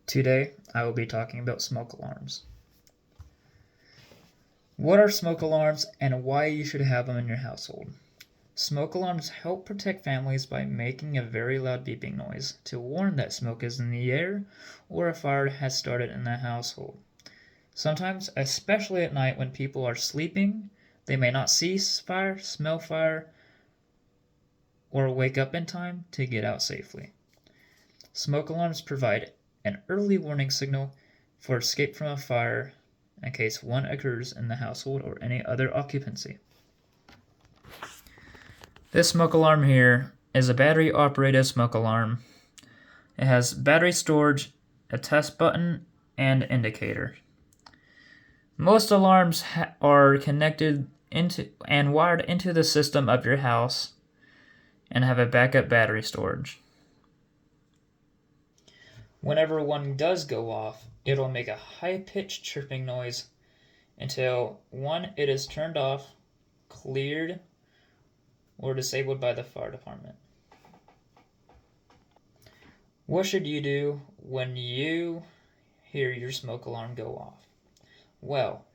Today, I will be talking about smoke alarms. What are smoke alarms and why you should have them in your household? Smoke alarms help protect families by making a very loud beeping noise to warn that smoke is in the air or a fire has started in the household. Sometimes, especially at night when people are sleeping, they may not see fire, smell fire, or wake up in time to get out safely. Smoke alarms provide an early warning signal for escape from a fire in case one occurs in the household or any other occupancy. This smoke alarm here is a battery operated smoke alarm. It has battery storage, a test button, and indicator. Most alarms are connected into and wired into the system of your house and have a backup battery storage. Whenever one does go off, it'll make a high-pitched chirping noise until one, it is turned off, cleared, or disabled by the fire department. What should you do when you hear your smoke alarm go off? Well,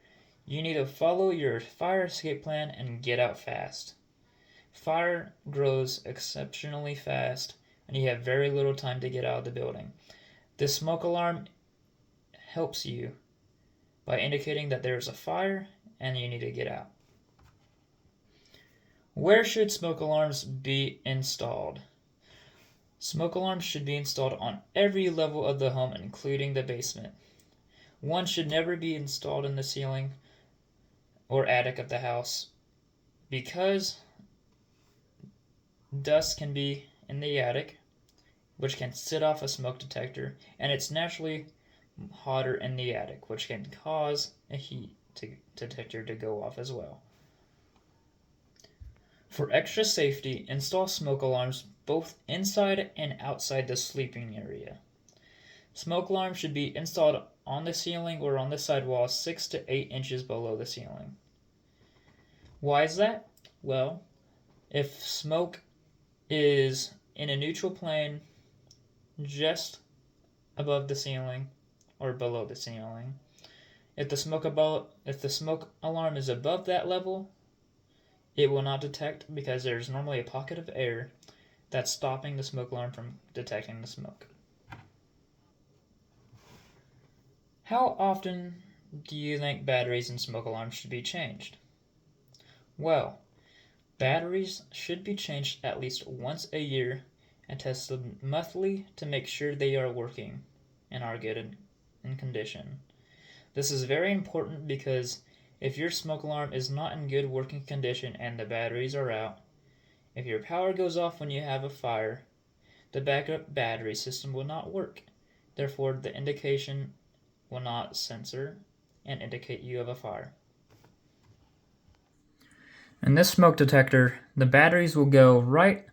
you need to follow your fire escape plan and get out fast. Fire grows exceptionally fast and you have very little time to get out of the building. This smoke alarm helps you by indicating that there is a fire and you need to get out. Where should smoke alarms be installed? Smoke alarms should be installed on every level of the home, including the basement. One should never be installed in the ceiling or attic of the house because dust can be in the attic, which can set off a smoke detector, and it's naturally hotter in the attic, which can cause a heat detector to go off as well. For extra safety, install smoke alarms both inside and outside the sleeping area. Smoke alarms should be installed on the ceiling or on the sidewall 6 to 8 inches below the ceiling. Why is that? Well, if smoke is in a neutral plane just above the ceiling or below the ceiling, if the smoke alarm is above that level, it will not detect because there's normally a pocket of air that's stopping the smoke alarm from detecting the smoke. How often do you think batteries in smoke alarms should be changed? Well, batteries should be changed at least once a year and tested monthly to make sure they are working and are good in condition. This is very important because if your smoke alarm is not in good working condition and the batteries are out, if your power goes off when you have a fire, the backup battery system will not work. Therefore, the indication will not sensor and indicate you have a fire. In this smoke detector, the batteries will go right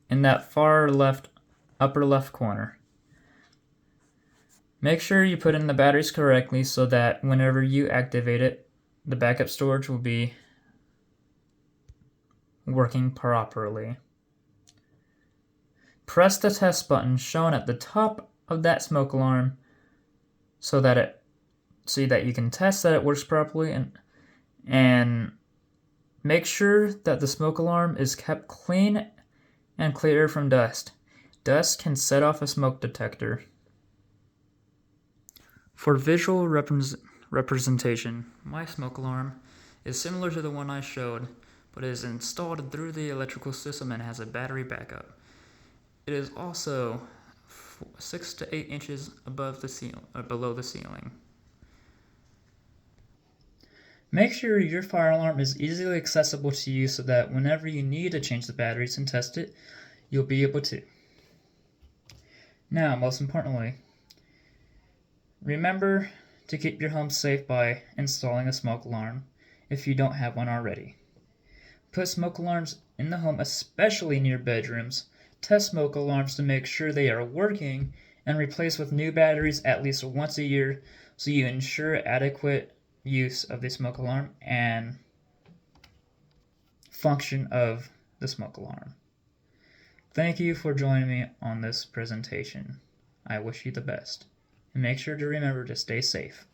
in that far left, upper left corner. Make sure you put in the batteries correctly so that whenever you activate it, the backup storage will be working properly. Press the test button shown at the top of that smoke alarm so that you can test that it works properly and make sure that the smoke alarm is kept clean and clear from dust. Dust can set off a smoke detector. For visual representation, my smoke alarm is similar to the one I showed, but is installed through the electrical system and has a battery backup. It is also 6 to 8 inches above below the ceiling. Make sure your fire alarm is easily accessible to you so that whenever you need to change the batteries and test it, you'll be able to. Now, most importantly, remember to keep your home safe by installing a smoke alarm if you don't have one already. Put smoke alarms in the home, especially near bedrooms. Test smoke alarms to make sure they are working and replace with new batteries at least once a year so you ensure adequate use of the smoke alarm and function of the smoke alarm. Thank you for joining me on this presentation. I wish you the best. and make sure to remember to stay safe.